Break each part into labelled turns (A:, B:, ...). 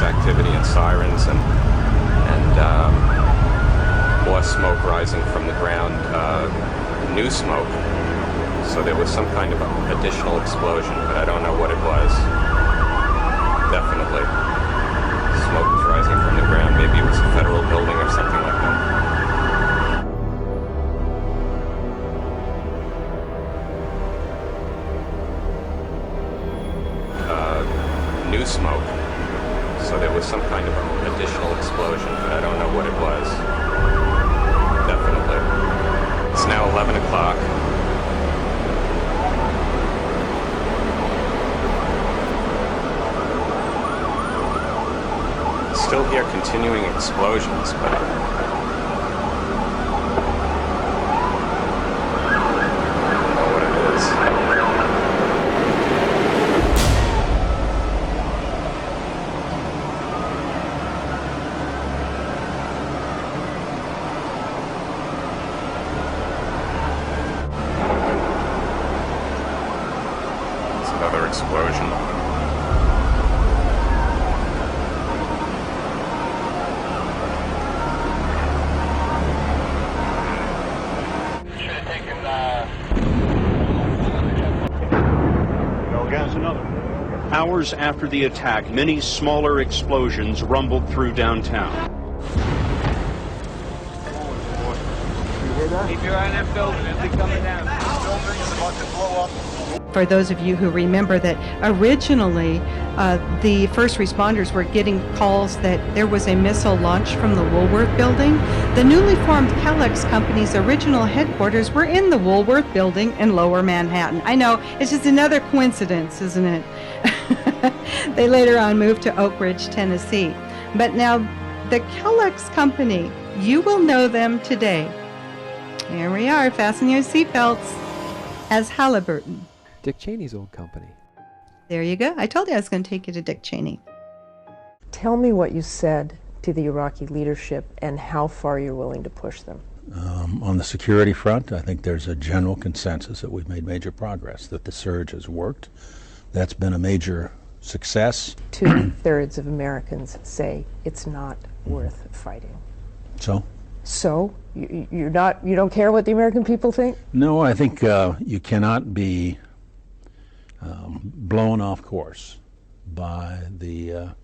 A: police activity and sirens, and more smoke rising from the ground, new smoke. So there was some kind of additional explosion, but I don't know what it was. Definitely. Smoke was rising from the ground. Maybe it was a federal building or something like that. New smoke. So there was some kind of additional explosion, but I don't know what it was. Definitely. It's now 11 o'clock. Still hear continuing explosions, but I don't know what it is. It's another explosion.
B: Hours after the attack, many smaller explosions rumbled through downtown.
C: Keep your eye on that building as they coming down. The building's about to blow up.
D: For those of you who remember that originally the first responders were getting calls that there was a missile launched from the Woolworth building. The newly formed Kellogg's company's original headquarters were in the Woolworth building in Lower Manhattan. I know, it's just another coincidence, isn't it? They later on moved to Oak Ridge, Tennessee. But now the Kellogg's company, you will know them today. Here we are, fasten your seatbelts, as Halliburton.
E: Dick Cheney's old company.
D: There you go. I told you I was going to take you to Dick Cheney.
F: Tell me what you said to the Iraqi leadership and how far you're willing to push them.
G: On the security front, I think there's a general consensus that we've made major progress, that the surge has worked. That's been a major success.
F: 2/3 of Americans say it's not worth fighting.
G: So?
F: So? You don't care what the American people think?
G: No, I think you cannot be blown off course by the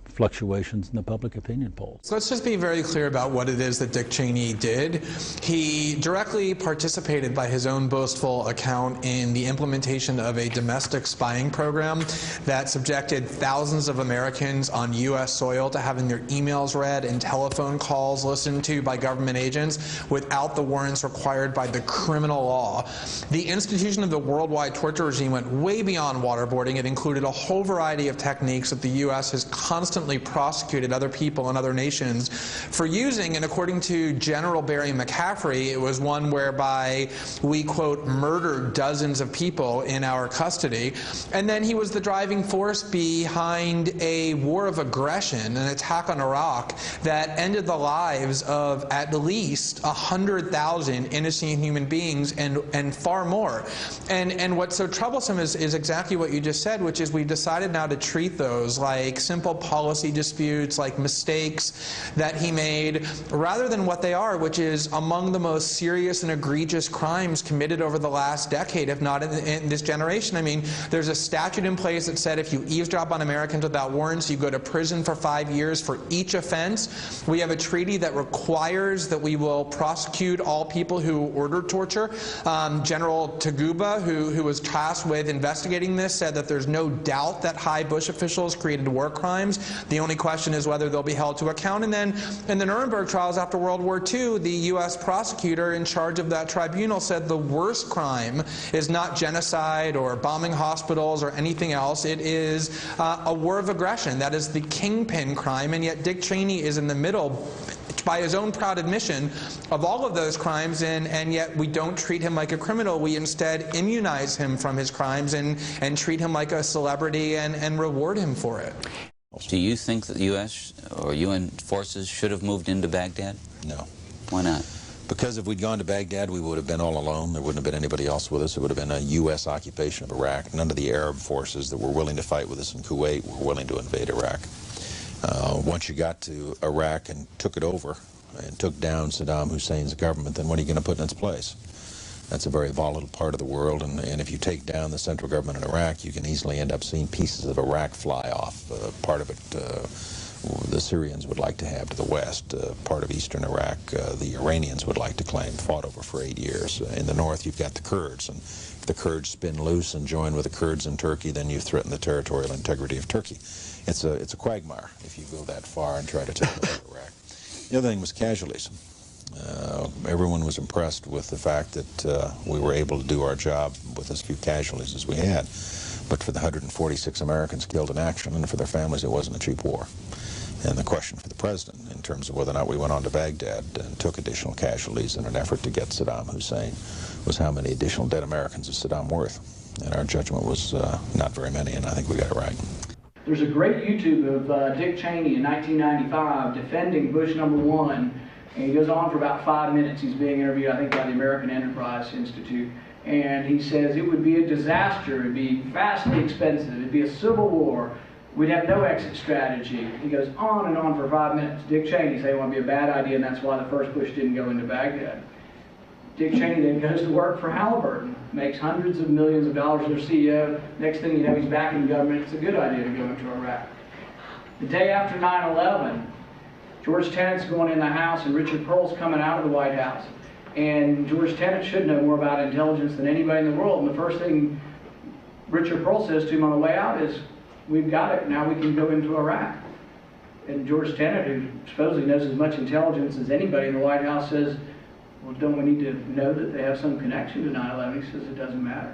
G: fluctuations in the public opinion polls.
H: So let's just be very clear about what it is that Dick Cheney did. He directly participated by his own boastful account in the implementation of a domestic spying program that subjected thousands of Americans on U.S. soil to having their emails read and telephone calls listened to by government agents without the warrants required by the criminal law. The institution of the worldwide torture regime went way beyond waterboarding. It included a whole variety of techniques that the U.S. has constantly prosecuted other people and other nations for using, and according to General Barry McCaffrey, it was one whereby we, quote, murdered dozens of people in our custody. And then he was the driving force behind a war of aggression, an attack on Iraq that ended the lives of at least 100,000 innocent human beings and far more. And what's so troublesome is exactly what you just said, which is we've decided now to treat those like simple policy disputes, like mistakes that he made, rather than what they are, which is among the most serious and egregious crimes committed over the last decade, if not in this generation. I mean, there's a statute in place that said if you eavesdrop on Americans without warrants, you go to prison for 5 years for each offense. We have a treaty that requires that we will prosecute all people who ordered torture. General Taguba, who was tasked with investigating this, said that there's no doubt that high Bush officials created war crimes. The only question is whether they'll be held to account. And then in the Nuremberg trials after World War II, the U.S. prosecutor in charge of that tribunal said the worst crime is not genocide or bombing hospitals or anything else. It is a war of aggression. That is the kingpin crime. And yet Dick Cheney is in the middle, by his own proud admission, of all of those crimes, and yet we don't treat him like a criminal. We instead immunize him from his crimes and treat him like a celebrity and reward him for it.
I: Do you think that the U.S. or UN forces should have moved into Baghdad?
G: No.
I: Why not?
G: Because if we'd gone to Baghdad, we would have been all alone. There wouldn't have been anybody else with us. It would have been a U.S. occupation of Iraq. None of the Arab forces that were willing to fight with us in Kuwait were willing to invade Iraq. Once you got to Iraq and took it over and took down Saddam Hussein's government, then what are you going to put in its place? That's a very volatile part of the world, and if you take down the central government in Iraq, you can easily end up seeing pieces of Iraq fly off. Part of it the Syrians would like to have to the west. Part of eastern Iraq the Iranians would like to claim, fought over for 8 years. In the north you've got the Kurds, and if the Kurds spin loose and join with the Kurds in Turkey, then you threaten the territorial integrity of Turkey. It's a quagmire if you go that far and try to take over Iraq. The other thing was casualties. Everyone was impressed with the fact that we were able to do our job with as few casualties as we had. But for the 146 Americans killed in action and for their families, it wasn't a cheap war. And the question for the president, in terms of whether or not we went on to Baghdad and took additional casualties in an effort to get Saddam Hussein, was how many additional dead Americans is Saddam worth? And our judgment was not very many, and I think we got it right.
E: There's a great YouTube of Dick Cheney in 1995 defending Bush #1, and he goes on for about 5 minutes. He's being interviewed, I think, by the American Enterprise Institute, and he says it would be a disaster, it'd be vastly expensive, it'd be a civil war, we'd have no exit strategy. He goes on and on for 5 minutes. Dick Cheney said it would be a bad idea, and that's why the first Bush didn't go into Baghdad. Dick Cheney then goes to work for Halliburton, makes hundreds of millions of dollars as their CEO. Next thing you know, he's back in government. It's a good idea to go into Iraq. The day after 9/11, George Tenet's going in the House, and Richard Pearl's coming out of the White House. And George Tenet should know more about intelligence than anybody in the world. And the first thing Richard Pearl says to him on the way out is, "We've got it, now we can go into Iraq." And George Tenet, who supposedly knows as much intelligence as anybody in the White House, says, "Well, don't we need to know that they have some connection to 9/11? He says it doesn't matter.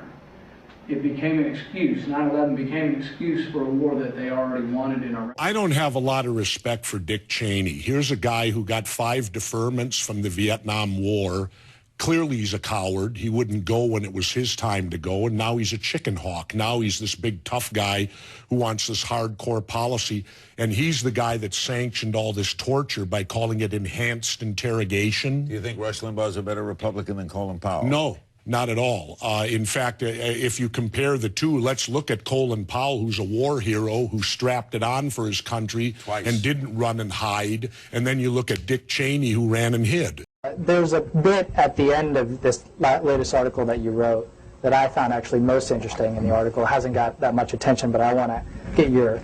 E: It became an excuse. 9/11 became an excuse for a war that they already wanted in Iraq.
I: I don't have a lot of respect for Dick Cheney. Here's a guy who got 5 deferments from the Vietnam War. Clearly he's a coward. He wouldn't go when it was his time to go, and now he's a chicken hawk. Now he's this big tough guy who wants this hardcore policy, and he's the guy that sanctioned all this torture by calling it enhanced interrogation.
J: Do you think Rush Limbaugh's a better Republican than Colin Powell?
I: No, not at all. In fact, if you compare the two, let's look at Colin Powell, who's a war hero, who strapped it on for his country
J: twice
I: and didn't run and hide, and then you look at Dick Cheney, who ran and hid.
K: There's a bit at the end of this latest article that you wrote that I found actually most interesting in the article. It hasn't got that much attention, but I want to get your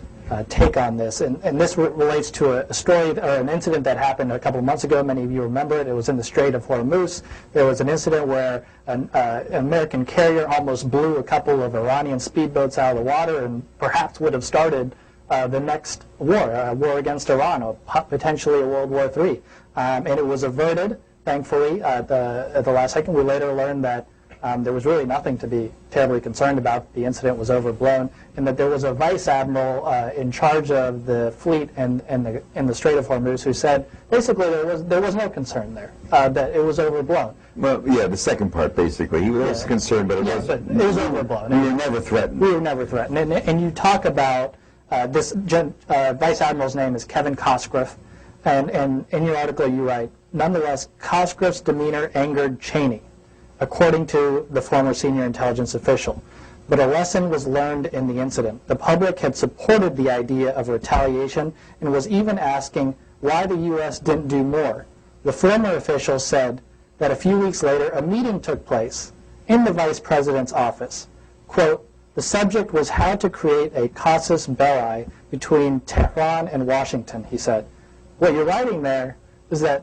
K: take on this. And this relates to a story or an incident that happened a couple of months ago. Many of you remember it. It was in the Strait of Hormuz. There was an incident where an American carrier almost blew a couple of Iranian speedboats out of the water and perhaps would have started the next war, a war against Iran, or potentially a World War III. And it was averted, thankfully, at the last second. We later learned that there was really nothing to be terribly concerned about. The incident was overblown, and that there was a vice admiral in charge of the fleet in the Strait of Hormuz who said basically there was no concern there, that it was overblown.
L: Well, yeah, the second part basically. He was concerned, but it was overblown.
K: We were never threatened. We were never threatened. And you talk about this vice admiral's name is Kevin Cosgrove, and in your article you write, nonetheless, Cosgrove's demeanor angered Cheney, according to the former senior intelligence official. But a lesson was learned in the incident. The public had supported the idea of retaliation and was even asking why the U.S. didn't do more. The former official said that a few weeks later a meeting took place in the vice president's office. Quote, the subject was how to create a casus belli between Tehran and Washington, he said. What you're writing there is that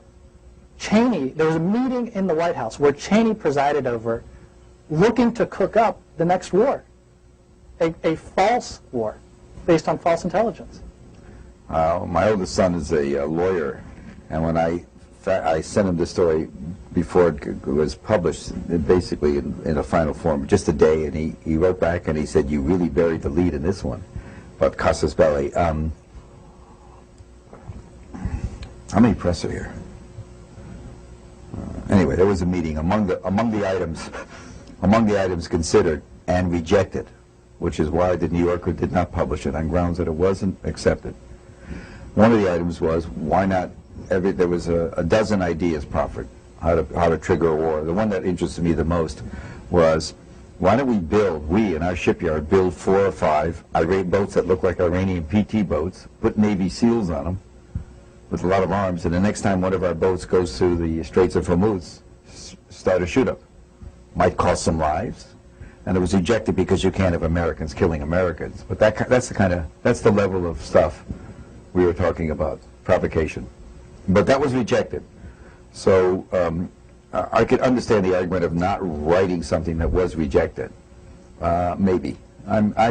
K: Cheney, there was a meeting in the White House where Cheney presided over, looking to cook up the next war, a false war based on false intelligence.
L: My oldest son is a lawyer, and when I sent him the story before it was published, basically in a final form, just a day, and he wrote back and he said, "You really buried the lead in this one." But casus belli. How many press are here? Anyway, there was a meeting among the items considered and rejected, which is why the New Yorker did not publish it on grounds that it wasn't accepted. One of the items was why not? There was a dozen ideas proffered how to trigger a war. The one that interested me the most was, why don't we in our shipyard build 4 or 5 Iranian boats that look like Iranian PT boats, put Navy SEALs on them with a lot of arms, and the next time one of our boats goes through the Straits of Hormuz, start a shoot-up. Might cost some lives, and it was rejected because you can't have Americans killing Americans. But that's the level of stuff we were talking about, provocation. But that was rejected. So I could understand the argument of not writing something that was rejected. Maybe.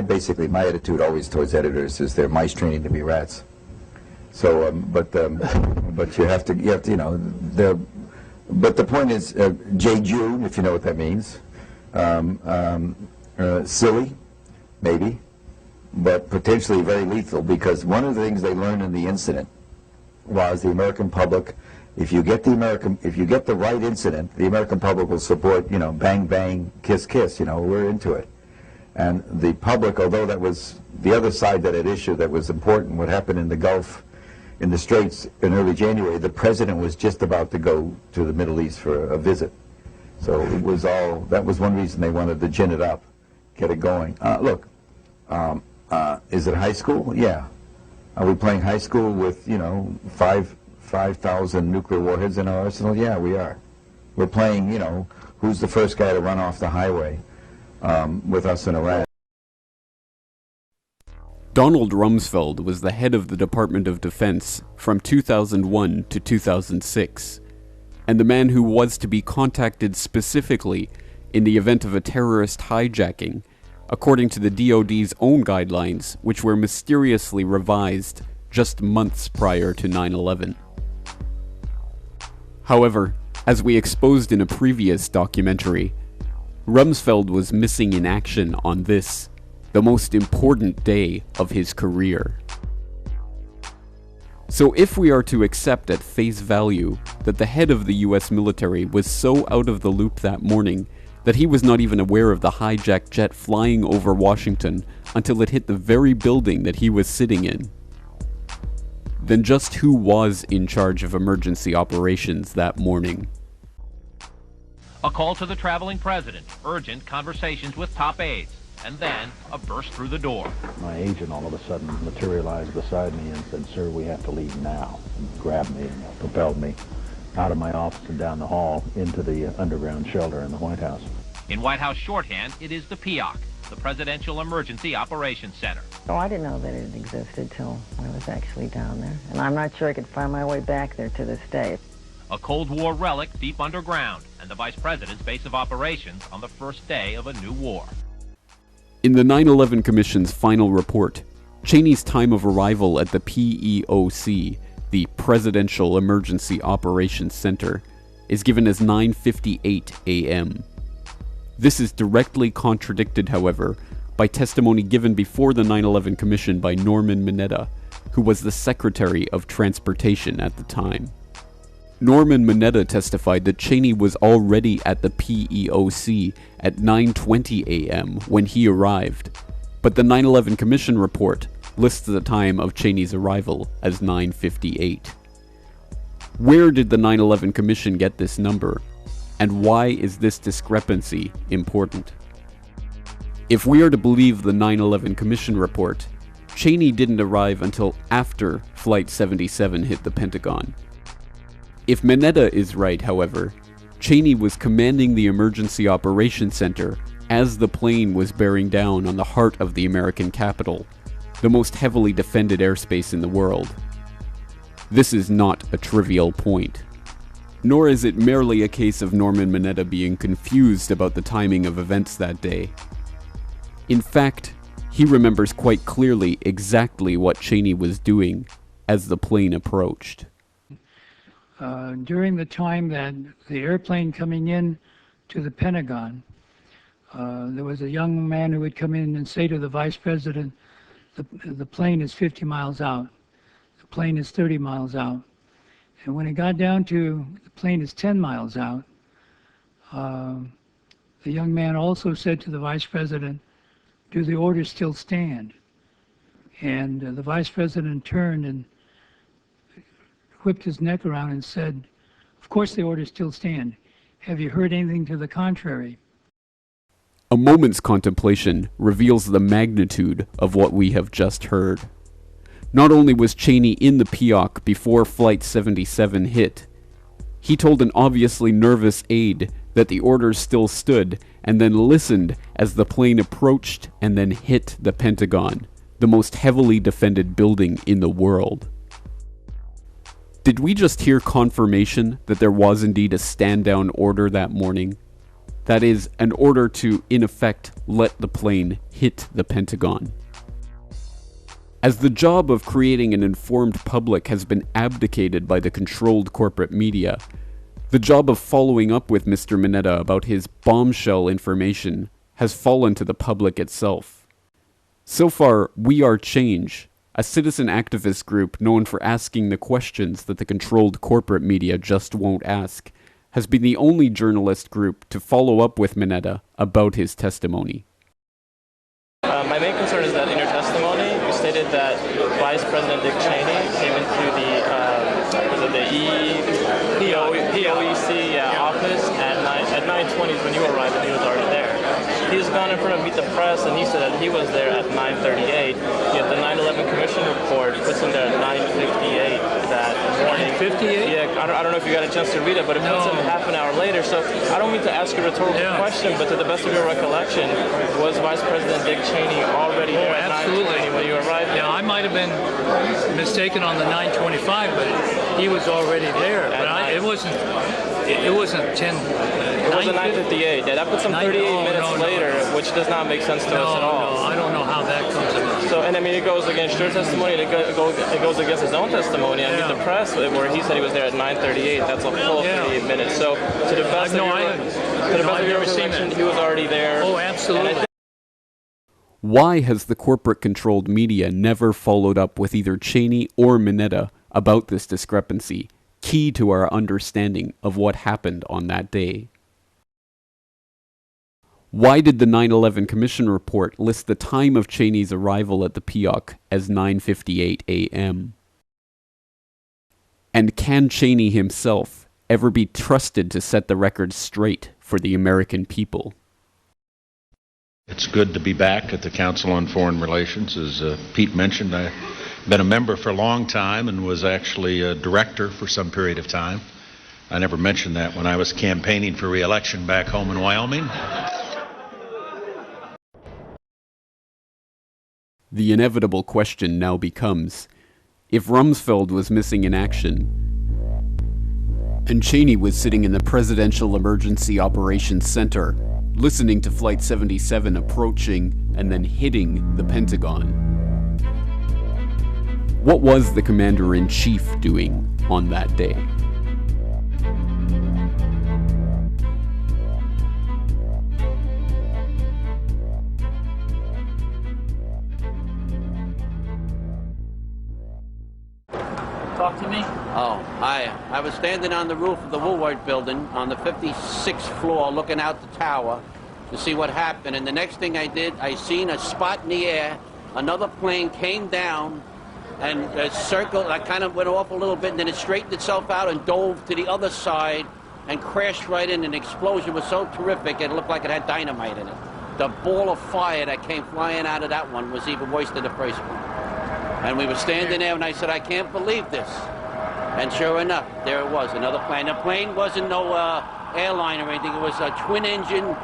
L: Basically, my attitude always towards editors is they're mice training to be rats. So, but you have to, you know, but the point is, J. June, if you know what that means, silly, maybe, but potentially very lethal, because one of the things they learned in the incident was the American public, if you get the right incident, the American public will support, you know, bang, bang, kiss, kiss, you know, we're into it. And the public, although that was the other side that had issue that was important, what happened in the Gulf, in the Straits in early January, the president was just about to go to the Middle East for a visit. So it was all, that was one reason they wanted to gin it up, get it going. Look, is it high school? Yeah. Are we playing high school with, you know, 5,000 nuclear warheads in our arsenal? Yeah, we are. We're playing, you know, who's the first guy to run off the highway with us in Iraq.
M: Donald Rumsfeld was the head of the Department of Defense from 2001 to 2006, and the man who was to be contacted specifically in the event of a terrorist hijacking, according to the DoD's own guidelines, which were mysteriously revised just months prior to 9/11. However, as we exposed in a previous documentary, Rumsfeld was missing in action on this, the most important day of his career. So if we are to accept at face value that the head of the US military was so out of the loop that morning that he was not even aware of the hijacked jet flying over Washington until it hit the very building that he was sitting in, then just who was in charge of emergency operations that morning?
N: A call to the traveling president, urgent conversations with top aides, and then a burst through the door.
O: My agent all of a sudden materialized beside me and said, "Sir, we have to leave now." And grabbed me and propelled me out of my office and down the hall into the underground shelter in the White House.
N: In White House shorthand, it is the PEOC, the Presidential Emergency Operations Center.
P: Oh, I didn't know that it existed till I was actually down there. And I'm not sure I could find my way back there to this day.
N: A Cold War relic deep underground, and the Vice President's base of operations on the first day of a new war.
M: In the 9/11 Commission's final report, Cheney's time of arrival at the PEOC, the Presidential Emergency Operations Center, is given as 9:58 a.m. This is directly contradicted, however, by testimony given before the 9/11 Commission by Norman Mineta, who was the Secretary of Transportation at the time. Norman Mineta testified that Cheney was already at the PEOC at 9:20 a.m. when he arrived, but the 9/11 Commission report lists the time of Cheney's arrival as 9:58. Where did the 9/11 Commission get this number, and why is this discrepancy important? If we are to believe the 9/11 Commission report, Cheney didn't arrive until after Flight 77 hit the Pentagon. If Mineta is right, however, Cheney was commanding the Emergency Operations Center as the plane was bearing down on the heart of the American capital, the most heavily defended airspace in the world. This is not a trivial point. Nor is it merely a case of Norman Mineta being confused about the timing of events that day. In fact, he remembers quite clearly exactly what Cheney was doing as the plane approached.
Q: During the time that the airplane coming in to the Pentagon, there was a young man who would come in and say to the Vice President, the plane is 50 miles out, the plane is 30 miles out. And when it got down to the plane is 10 miles out, the young man also said to the Vice President, "Do the orders still stand?" And the Vice President turned and whipped his neck around and said, Of course, the orders still stand. Have you heard anything to the contrary?
M: A moment's contemplation reveals the magnitude of what we have just heard. Not only was Cheney in the PEOC before Flight 77 hit, he told an obviously nervous aide that the orders still stood and then listened as the plane approached and then hit the Pentagon, the most heavily defended building in the world. Did we just hear confirmation that there was indeed a stand-down order that morning? That is, an order to, in effect, let the plane hit the Pentagon. As the job of creating an informed public has been abdicated by the controlled corporate media, the job of following up with Mr. Mineta about his bombshell information has fallen to the public itself. So far, We Are Change, a citizen activist group known for asking the questions that the controlled corporate media just won't ask, has been the only journalist group to follow up with Mineta about his testimony.
R: My main concern is that in your testimony, you stated that Vice President Dick Cheney came into the POEC office at 9:20 when you arrived, and he was already there. He's gone in front of Meet the Press, and he said that he was there at 9:38. Yet the 9/11 Commission report puts him there at 9:58 that morning.
Q: 9:58?
R: Yeah, I don't know if you got a chance to read it, but it puts him half an hour later. So I don't mean to ask a rhetorical question, but to the best of your recollection, was Vice President Dick Cheney already there at 9:20 when you arrived?
Q: Yeah, I might have been mistaken on the 9:25, but he was already there. But it wasn't 10.
R: It wasn't 9:58. Yeah, that puts him 38 minutes later, which does not make sense to us at all.
Q: No, I don't know how that comes about.
R: So, and I mean, it goes against your testimony, and it goes against his own testimony. I mean, the press, where he said he was there at 9:38, that's a full 38 minutes. So, to the best of your recollection, he was already there.
Q: Oh, absolutely.
M: Why has the corporate-controlled media never followed up with either Cheney or Mineta about this discrepancy, key to our understanding of what happened on that day? Why did the 9/11 Commission report list the time of Cheney's arrival at the PEOC as 9:58 a.m.? And can Cheney himself ever be trusted to set the record straight for the American people?
S: It's good to be back at the Council on Foreign Relations. As Pete mentioned, I've been a member for a long time and was actually a director for some period of time. I never mentioned that when I was campaigning for re-election back home in Wyoming.
M: The inevitable question now becomes, if Rumsfeld was missing in action, and Cheney was sitting in the Presidential Emergency Operations Center, listening to Flight 77 approaching and then hitting the Pentagon, what was the Commander-in-Chief doing on that day?
R: Talk to me.
T: Oh, I was standing on the roof of the Woolworth building on the 56th floor looking out the tower to see what happened. And the next thing I did, I seen a spot in the air. Another plane came down and circled. I kind of went off a little bit, and then it straightened itself out and dove to the other side and crashed right in. An explosion was so terrific, it looked like it had dynamite in it. The ball of fire that came flying out of that one was even worse than the first one. And we were standing there, and I said, I can't believe this. And sure enough, there it was, another plane. The plane wasn't no airline or anything. It was a twin-engine,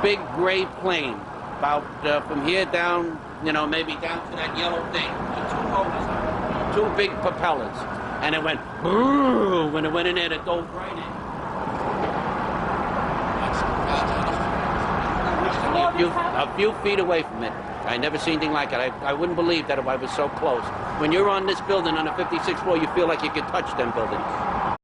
T: big gray plane. About from here down, maybe down to that yellow thing. Two motors on it, two big propellers. And it went, when it went in there, it dove right in. A few feet away from it. I never seen anything like it. I wouldn't believe that if I was so close. When you're on this building on the 56th floor, you feel like you can touch them buildings.